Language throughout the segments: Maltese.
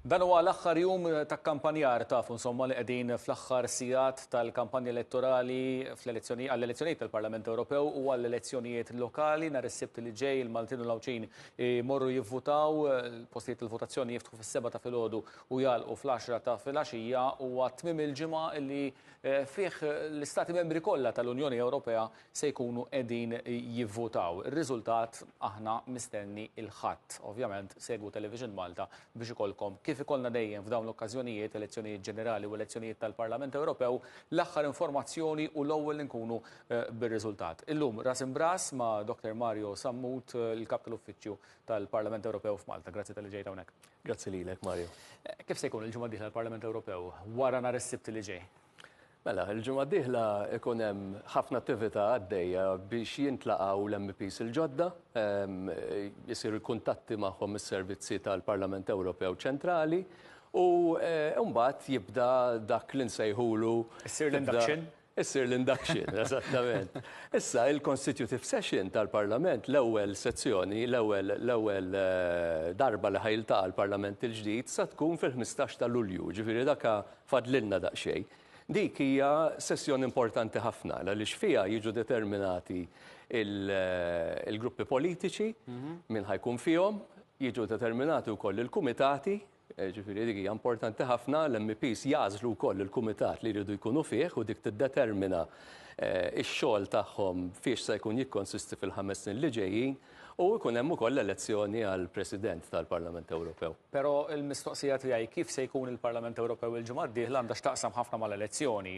Dan huwa l-aħħar jum ta' kampanjar tafu insomma li qegħdin fl-aħħar sigħat tal-kampanja elettorali għall-elezzjonijiet tal-Parlament Ewropew u għall-elezzjonijiet lokali nhar is-Sibt li ġej il-Maltin u l-Awċin morru jivvutaw, postijiet il-votazzjoni jiftħu fis-7 ta' filgħodu u jalqu fl-10 ta' filgħaxija huwa tmiem il-ġimgħa li fih l-Istati membri kollha tal-Unjoni Ewropea se jkunu qegħdin jivvutaw. Ir-riżultat aħna mistenni il-ħadd. Ovvjament segwu Television Malta biex ikollkom kif ikollna dejjem f'dawn l-okkażjonijiet, elezzjonijiet ġenerali u elezzjonijiet tal-Parlament Ewropew, l-aħħar informazzjoni u l-ewwel nkunu bir-riżultat. Illum ras imbras ma' Dr. Mario Sammut, il-Kap tal-Uffiċċju tal-Parlament Ewropew f'Malta. Grazzi tal-li ġejt hawnhekk. Grazzi lilek, Mario. Kif se jkun il-ġimgħa d-dieħla l-Parlament Ewropew wara nhar is-Sibt li ġej? Mela, il-ġimgħa d-dieħla ikun hemm ħafna attività għaddejja biex jintlaqgħu l-MPs il-ġodda, jisiru kuntatti magħhom is-servizzi tal-Parlament Ewropew ċentrali u mbagħad jibda dak li nsejħulu Issir l-induction? Issir l-induction, eżattament. Issa il-Constitutive Session tal-Parlament, l-ewwel sezzjoni, l-ewwel darba li ħajiltaqa' l-Parlament il-ġdid sa tkun fil-15 ta' Lulju, ġifieri dakha fadlilna daqsxejn. Dik hija sessjoni importanti ħafna għaliex fiha jiġu determinati il-gruppi politiċi min ħajkun fihom, jiġu determinati wkoll il-kumitati, ġifieri dik hija importanti ħafna, l-MPs jażlu wkoll il-kumitat li jridu jkunu fih u dik tiddetermina x-xogħol tagħhom fiex se jkun jikkonsisti fil-5 snin li ġejjin u jkun hemm ukoll elezzjoni għall President tal-Parlament Ewropew. Però l-mistoqsija tiegħi kif se jkun il-Parlament Ewropew il-ġimgħa d-dieħla għandha x'taqsam ħafna mal-elezzjoni.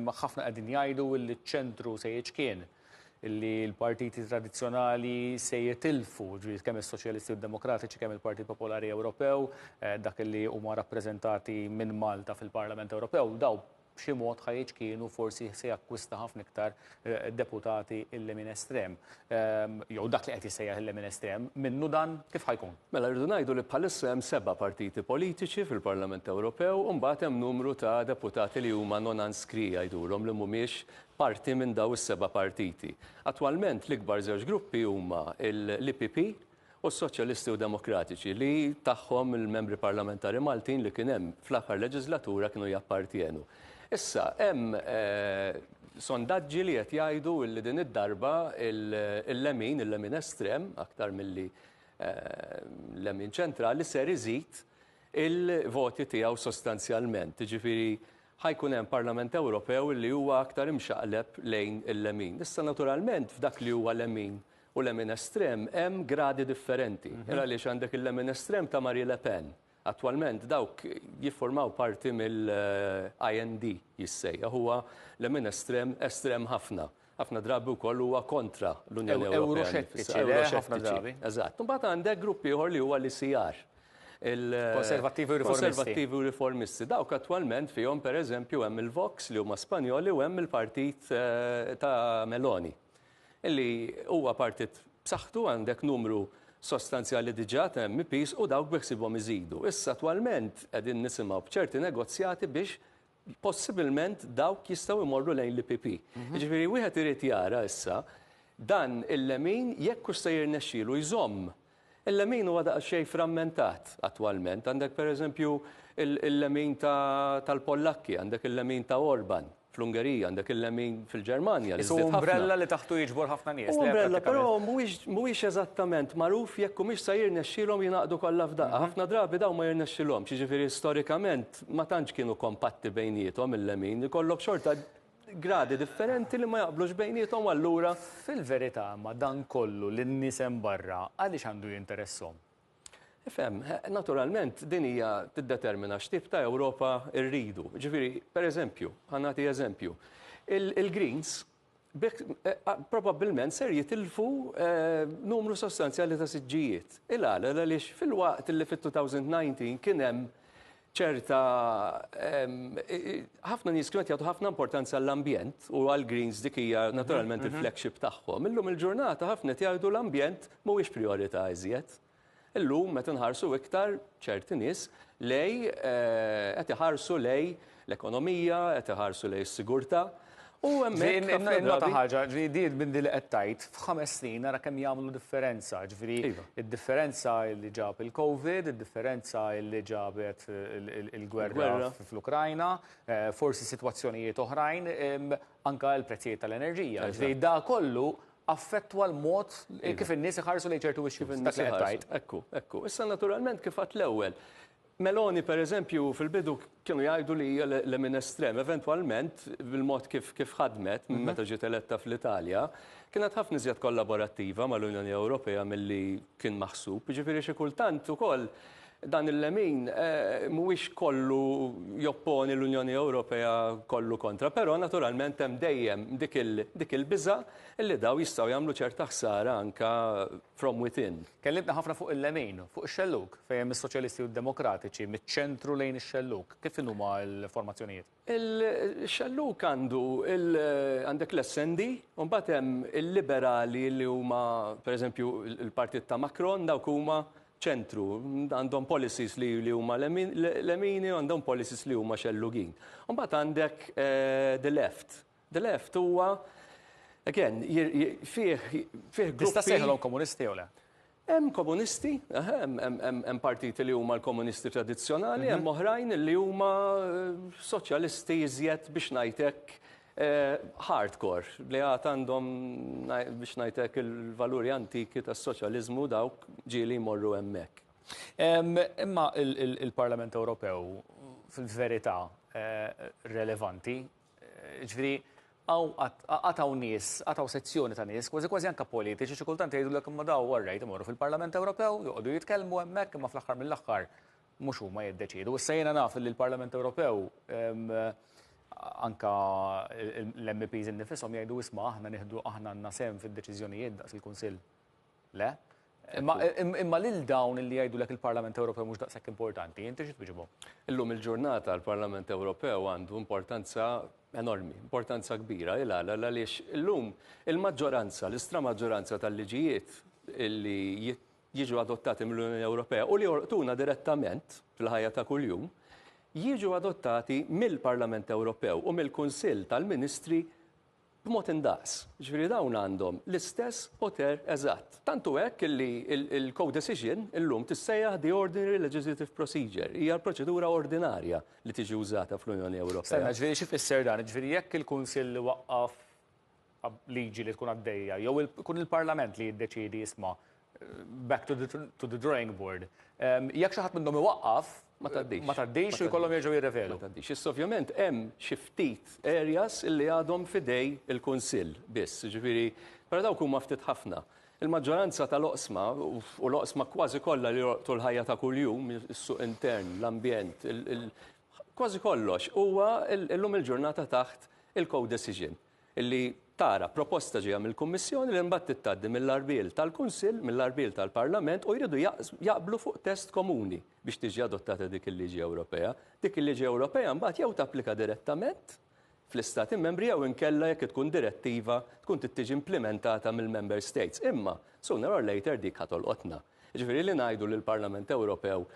Ħafna qegħdin jgħidu li ċ-ċentru se jiġkien illi l-partiti tradizzjonali se jitilfu, kemm is-Soċjalisti u d-Demokratiċi kemm il-Partit Popolari Ewropew, dak li huma rappreżentati minn Malta fil-Parlament Ewropew, daw b'xi mod ħajġ kienu forsi se jakkwista ħafna iktar deputati illi minn estrem. Jew dak li qed jissejjaħ illi minn estrem, minnu dan kif ħajkun? Mela rridu ngħidu li bħalissa hemm 7 partiti politiċi fil-Parlament Ewropew u mbagħad hemm numru ta' deputati li huma non anskrija jdurom li mhumiex parti minn daw is-7 partiti. Attwalment l-ikbar żewġ gruppi huma l-IPP u s-Soċjalisti u Demokratiċi li tagħhom il-membri parlamentari Maltin li kien hemm fl-aħħar leġislatura kienu jappartienu. Issa, hemm sondaġġi li qed jgħidu li din id-darba il-lemin estrem, aktar milli l-lemin ċentrali, ser iżid il-voti tiegħu sostanzjalment. Ġifieri ħajkun hemm Parlament Ewropew li huwa aktar imxaqleb lejn il-lemin. Issa naturalment f'dak li huwa lemin u lemin estrem hemm gradi differenti. Għaliex għandek il-lemin estrem ta' Marine Le Pen. Attwalment dawk jiffurmaw parti mill-IND jissejja, huwa lemin estrem ħafna. Ħafna drabi wkoll huwa kontra l-Unjoni Ewropea. Ħafna drabi. Eżatt. Imbagħad għandek gruppi ieħor li huwa l-ICR. Konservattivi u riformisti. Dawk attwalment fihom pereżempju hemm il-Vox li huma Spanjoli u hemm il-partit ta' Meloni. Illi huwa partit b'saħħtu għandek numru sostanzjali diġà ta' MPs u dawk beħsibhom iżidu. Issa attwalment qegħdin nisimgħu b'ċerti negozjati biex possibilment dawk jistgħu jmorru lejn l-IPP. Ġifieri wieħed irid jara issa dan il-lemin jekk hux se jirnexxielu jżomm. Il-lemin huwa daqsxejn frammentat attwalment. Għandek pereżempju il-lemin tal-Pollakki, għandek il-lemin ta' Orban fl-Ungerija, għandek il-lemin fil-Ġermanja. Isu umbrella li taħtu jiġbor ħafna nies. Umbrella, però mhuwiex eżattament magħruf jekk mhux se jirnexxilhom jingħaqdu kollha f'daqqa. Ħafna drabi dawn ma jirnexxilhomx, jiġifieri storikament ma tantx kienu kompatti bejniethom il-lemin, ikollok xorta gradi differenti li ma jaqblux bejniethom allura. Fil-verità ma dan kollu lin-nies hemm barra għaliex għandu jinteresshom? Ifhem, naturalment din hija tiddetermina x'tip ta' Ewropa rridu. Ġifieri, pereżempju, ħanati eżempju, il-Greens probabbilment ser jitilfu numru sostanzjali ta' siġġijiet. Il-għala għaliex fil-waqt li fit-2019 kien hemm ċerta ħafna nies kienu jagħtu ħafna importanza għall-ambjent u għall-Greens dik hija naturalment il-flagship tagħhom. Illum il-ġurnata ħafna jgħidu l-ambjent mhuwiex priorità iżjed. Illum meta nħarsu iktar ċerti nies lej qed iħarsu lej l-ekonomija, qed iħarsu lej s-sigurtà U hemmhekk Innota ħaġa, ġifieri di minn li qed tgħid f'5 snin nara kemm jagħmlu differenza. Ġifieri id-differenza li ġab il-COVID, id-differenza li ġabet il-gwerra fl-Ukrajna, forsi sitwazzjonijiet oħrajn, anke l-prezzijiet tal-enerġija. Ġifieri da kollu affettwa l-mod kif in-nies iħarsu lejn ċertu issues. Dak li qed tgħid. Ekku. Issa naturalment kif għadt l-ewwel. Meloni, per eżempju, fil-bidu kienu jgħidu li l-Estrem, eventualment, bil-mod kif ħadmet, meta ġiet eletta fl-Italja, kienet ħafna iżjed kollaborattiva mal-Unjoni Ewropea milli kien maħsub. Ġifieri xi kultant ukoll dan il-lemin mhuwiex kollu jopponi l-Unjoni Ewropea kollu kontra, però naturalment hemm dejjem dik il-biża' illi daw jistgħu jagħmlu ċerta ħsara anke from within. Kellimna ħafna fuq il-lemin, fuq ix-xelluk fejn is-Soċjalisti u d-Demokratiċi miċ-ċentru lejn ix-xelluk. Kif huma l-formazzjonijiet? Il-xelluk għandek l-SND, u mbagħad hemm il-liberali li huma pereżempju il-Partit ta' Macron dawk huma ċentru, għandhom policies li huma lemini u għandhom policies li huma xellugin. Mbagħad għandek the left. The left huwa, again, fih gruppi. Tista' sejħilhom komunisti jew le? Hemm komunisti, hemm partiti li huma l-komunisti tradizzjonali, hemm oħrajn li huma soċjalisti iżjed biex ngħidlek hardcore li għandhom biex ngħidlek il-valuri antiki tas-soċjaliżmu dawk ġieli jmorru hemmhekk. Imma il-Parlament Ewropew fil-verità relevanti, ġifieri għataw nies, għataw sezzjoni ta' nies, kważi anke politiċi, xi kultant jgħidulek imma daw warrejt imorru fil-Parlament Ewropew, joqogħdu jitkellmu hemmhekk imma fl-aħħar mill-aħħar mhux huma jiddeċiedu. Issa jiena naf li l-Parlament Ewropew anka l-MPs innifishom jgħidu isma' aħna nieħdu aħna għandna sehem fid-deċiżjonijiet daqs il-Kunsill. Le? Imma lil dawn li jgħidulek il-Parlament Ewropew mhux daqshekk importanti, inti xi twiġibhom? Illum il-ġurnata l-Parlament Ewropew għandu importanza enormi, importanza kbira, għaliex illum il-maġġoranza, l-istra maġġoranza tal-liġijiet li jiġu adottati mill-Unjoni Ewropea u li jorqtuna direttament fil-ħajja ta' kuljum, jiġu adottati mill-Parlament Ewropew u mill-Kunsill tal-Ministri b'mod indaqs. Ġifieri dawn għandhom l-istess poter eżatt. Tantu hekk li il-co-decision illum tissejjaħ the ordinary legislative procedure. Hija l-proċedura ordinarja li tiġi użata fl-Unjoni Ewropea. Stenna, ġifieri xi fisser dan, ġifieri jekk il-Kunsill waqqaf liġi li tkun għaddejja, jew ikun il-Parlament li jiddeċiedi jisma' back to the drawing board. Jekk xi ħadd minnhom iwaqqaf, ma tgħaddix u jkollhom jerġgħu jirrevelu. Ma tgħaddix. Issa ovvjament hemm xi ftit areas illi għadhom fidej il-Kunsill biss. Ġifieri, però dawk huma ftit ħafna. Il-maġġoranza tal-oqsma u l-oqsma kważi kollha li jorqtu l-ħajja ta' kuljum, is-suq intern, l-ambjent, kważi kollox huwa llum il-ġurnata taħt il-co-decision illi tara proposta ġejja mill-Kummissjoni li mbagħad tittgħaddi mill-arbiel tal-Kunsill, mill-arbiel tal-Parlament u jridu jaqblu fuq test komuni biex tiġi adottata dik il-liġi Ewropea. Dik il-liġi Ewropea mbagħad jew tapplika direttament fl-Istati membri jew inkella jekk tkun direttiva tkun tiġi implementata mill-Member States. Imma sooner or later dik ħatolqotna. Ġifieri li ngħidu lill-Parlament Ewropew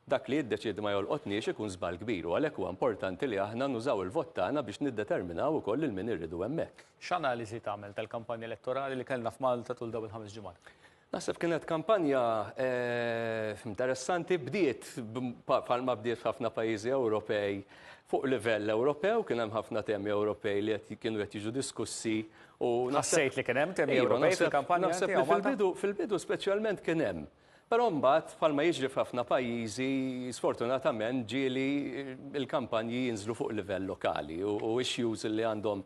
dak li jiddeċiedi ma jolqotniex ikun żball kbir u għalhekk huwa importanti li aħna nużaw il-vot tagħna biex niddeterminaw ukoll il min irridu hemmhekk. X'analiżi tagħmel tal-kampanja elettorali li kellna f'Malta tul dawn il-5 ġimgħat? Naħseb kienet kampanja interessanti, bdiet bħalma bdiet ħafna pajjiżi Ewropej fuq livell Ewropew, kien hemm ħafna temi Ewropej li kienu qed jiġu diskussi u naħsejt li kien hemm temi Ewropej fil-kampanja naħseb fil-bidu speċjalment kien hemm. Però mbagħad bħalma jiġri f'ħafna pajjiżi sfortunatament ġieli il-kampanji jinżlu fuq livell lokali u issues li għandhom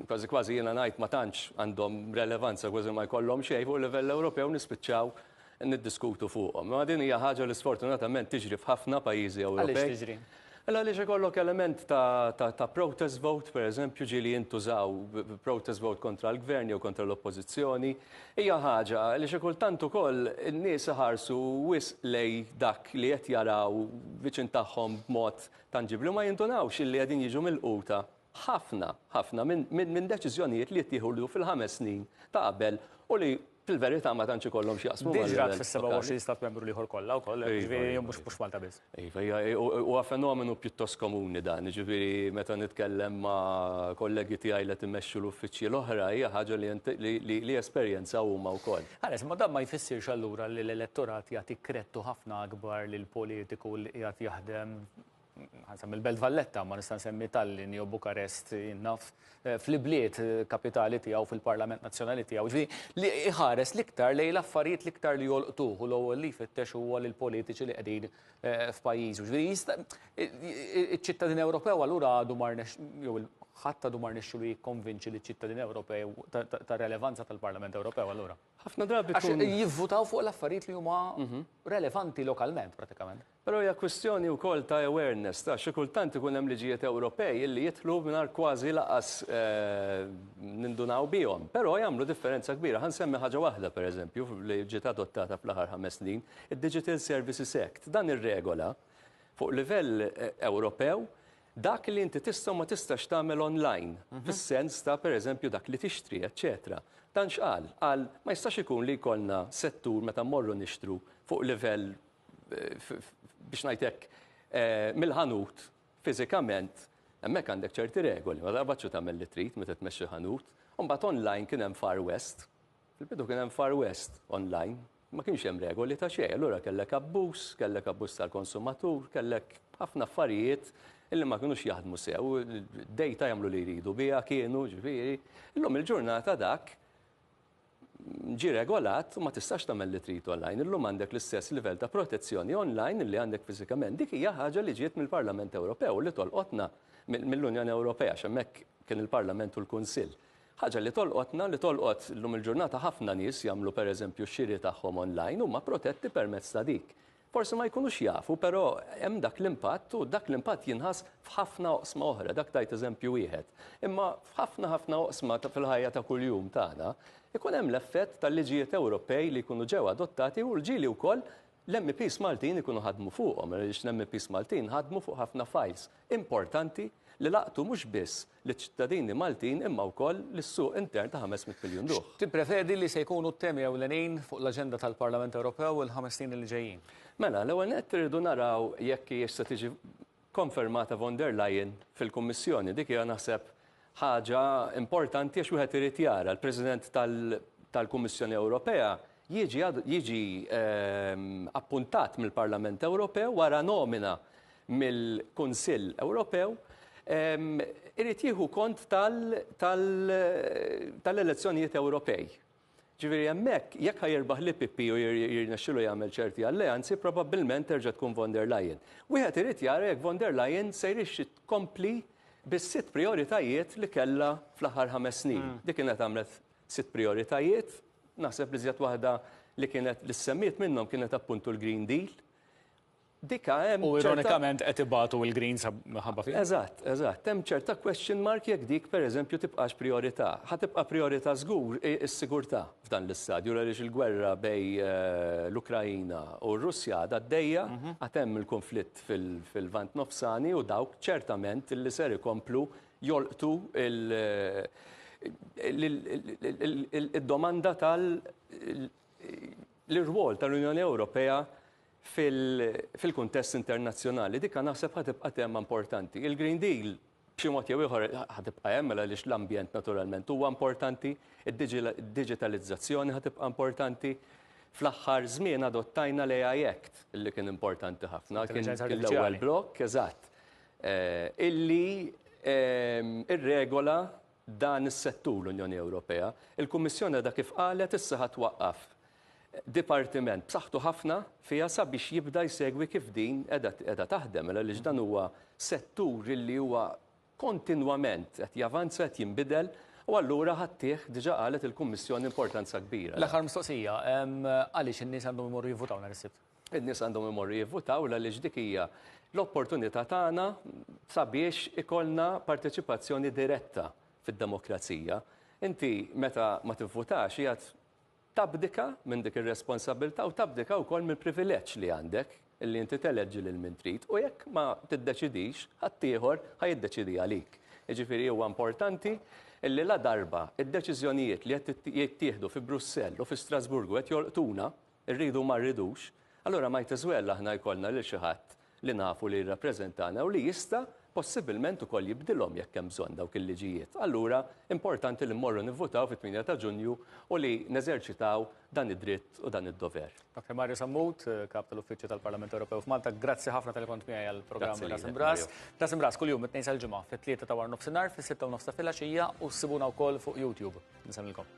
kważi jiena ngħid ma tantx għandhom relevanza kważi ma jkollhom xejn fuq livell Ewropew nispiċċaw niddiskutu fuqhom. Ma din hija ħaġa li sfortunatament tiġri f'ħafna pajjiżi Ewropej. Għaliex tiġri? Għaliex ikollok element ta' protest vote, pereżempju, ġieli jintużaw protest vote kontra l-gvern jew kontra l-oppożizzjoni. Hija ħaġa li xi kultant ukoll in-nies iħarsu wisq lej dak li qed jaraw viċin tagħhom b'mod tanġibli ma jintunawx illi qegħdin jiġu milquta ħafna minn deċiżjonijiet li jittieħu fil-5 snin ta' qabel u li fil-verità ma tantx ikollhom xi jaqsmu. Diġrat fis-27 stat membru liħor kollha wkoll, ġifieri mhux Malta biss. Huwa fenomenu pjuttost komuni dan, ġifieri meta nitkellem ma' kollegi tiegħi li timmexxu l-uffiċċji l-oħra hija ħaġa li esperjenzaw huma wkoll. Ħares, ma dan ma jfissirx allura li l-elettorat jagħti krettu ħafna akbar lil politiku li qiegħed jaħdem ħansam il-Belt Valletta, ma nista' nsemmi Tallinn jew Bukarest innaf fl-ibliet kapitali tiegħu fil-Parlament Nazzjonali tiegħu. Ġifieri li iħares l-iktar lejn l-affarijiet l-iktar li jolqtuh u l-ewwel li jfittex huwa lil politiċi li qegħdin f'pajjiżu. Ġifieri iċ-ċittadin Ewropew allura għadu jew ħadd għadu mar nexxu li jikkonvinċi li ċittadini Ewropew ta' relevanza tal-Parlament Ewropew allura. Ħafna drabi Għax jivvutaw fuq l-affarijiet li huma relevanti lokalment pratikament. Però hija kwestjoni wkoll ta' awareness ta' xi kultant ikun hemm liġijiet Ewropej li jidħlu mingħajr kważi laqas nindunaw bihom. Però jagħmlu differenza kbira. Ħansemmi ħaġa waħda pereżempju li ġiet adottata fl-aħħar 5 snin, id-Digital Services Act. Dan ir-regola fuq livell Ewropew dak li inti tista' ma tistax tagħmel online, fis-sens ta' pereżempju dak li tixtri, eċċetera. Dan x'qal? Qal ma jistax ikun li jkollna settur meta mmorru nixtru fuq livell biex ngħidlek mill-ħanut fiżikament hemmhekk għandek ċerti regoli, ma darbaċċu tagħmel li trid meta tmexxi ħanut. U mbagħad online kien hemm Far West. Fil-bidu kien hemm Far West online. Ma kienx hemm regoli ta' xejn, allura kellek abbuż tal-konsumatur, kellek ħafna affarijiet illi ma kienux jaħdmu sew, dejta jagħmlu li jridu biha kienu ġifieri. Illum il-ġurnata dak ġi regolat u ma tistax tagħmel li trid online. Illum għandek l-istess livell ta' protezzjoni online li għandek fiżikament. Dik hija ħaġa li ġiet mill-Parlament Ewropew li tolqotna mill-Unjoni Ewropea x'hemmhekk kien il-Parlament u l-Kunsill. Ħaġa li tolqotna li tolqot illum il-ġurnata ħafna nies jagħmlu pereżempju x-xiri tagħhom online huma protetti permezz ta' dik. Forsi ma jkunux jafu, però hemm dak l-impatt u dak l-impatt jinħass f'ħafna oqsma oħra, dak tajt eżempju wieħed. Imma f'ħafna oqsma fil-ħajja ta' kuljum tagħna ikun hemm l-effett tal-liġijiet Ewropej li jkunu ġew adottati u l-ġieli wkoll l-MPs Maltin ikunu ħadmu fuqhom, għaliex l-MPs Maltin ħadmu fuq ħafna files importanti li laqtu mhux biss liċ-ċittadini Maltin imma wkoll lis-suq intern ta' 500 miljun ruħ. Tippreferi li se jkunu t-temi ewlenin fuq l-aġenda tal-Parlament Ewropew il-5 snin li ġejjin? Mela, l-ewwel nett irridu naraw jekk hiex se tiġi konfermata von der Leyen fil-Kummissjoni. Dik hija naħseb ħaġa importanti għax wieħed irid jara l-President tal-Kummissjoni Ewropea jiġi appuntat mill-Parlament Ewropew wara nomina mill-Kunsill Ewropew irid jieħu kont tal-elezzjonijiet Ewropej. Ġifieri hemmhekk jekk ħajirbaħ l-IPP u jirnexxielu jagħmel ċerti alleanzi, probabbilment terġa' tkun von der Leyen. Wieħed irid jara jekk von der Leyen se jrixxi tkompli bis-sitt prioritajiet li kellha fl-aħħar 5 snin. Dik kienet għamlet 6 prioritajiet, naħseb li żjed waħda li kienet li semmiet minnhom kienet appuntu l-Green Deal. Dika hemm u ironikament qed ibatu l-Greens ħabba fih. Eżatt, hemm ċerta question mark jekk dik pereżempju tibqax priorità. Ħatibqa' priorità żgur is-sigurtà f'dan l-istadju għaliex il-gwerra bej l-Ukrajina u r-Russja għaddejja għad hemm il-konflitt fil-Vant Nofsani u dawk ċertament illi ser ikomplu jolqtu id-domanda l-irwol tal-Unjoni Ewropea fil-kuntest internazzjonali. Dikka naħseb ħatibqa' tema importanti. Il-Green Deal b'xi mod jew ieħor ħatibqa' hemm għaliex l-ambjent naturalment huwa importanti, id-diġitalizzazzjoni ħatibqa' importanti. Fl-aħħar żmien adottajna l-AI Act illi kien importanti ħafna, kien l-ewwel blokk, eżatt, illi irregola dan is-settur l-Unjoni Ewropea. Il-Kummissjoni da kif qalet issa ħatwaqqaf dipartiment b'saħħtu ħafna fiha sabiex jibda jsegwi kif din qiegħda taħdem għaliex dan huwa settur li huwa kontinwament qed javanza qed jinbidel u allura ħaddih diġà qalet il-Kummissjoni importanza kbira. L-aħħar mistoqsija, għaliex in-nies għandhom imorru jivvutaw nhar is-Sibt? In-nies għandhom imorru jivvutaw għaliex dik hija l-opportunità tagħna sabiex ikollna parteċipazzjoni diretta fid-demokrazija. Inti meta ma tivvutax qiegħed tabdika minn dik ir-responsabilità u tabdika wkoll mill-privileġġ li għandek illi inti teleġġi lil min trid u jekk ma tiddeċidix ħadd ieħor ħajiddeċidi għalik. Jiġifieri huwa importanti illi la darba id-deċiżjonijiet li qed jittieħdu fi Brussell u fi Strasburgu qed jolqtuna, rridu ma rridux, allura ma jtiżwella aħna jkollna lil xi ħadd li nafu li jirrappreżentana u li jista' possibilment ukoll jibdilhom jekk hemm bżonn dawk il-liġijiet. Allura importanti li mmorru nivvutaw fit-8 ta' Ġunju u li neżerċitaw dan id-dritt u dan id-dover. Dr. Mario Sammut, kap tal-Uffiċċju tal-Parlament Ewropew f'Malta, grazzi ħafna tal kont miegħi għall-programm ta' Imbras. Ta' Imbras kuljum it-tnejn sal-ġimgħa fit-3 ta' war nofsinhar, fis-6 u nofs ta' filgħaxija u ssibuna wkoll fuq YouTube. Nisemilkom.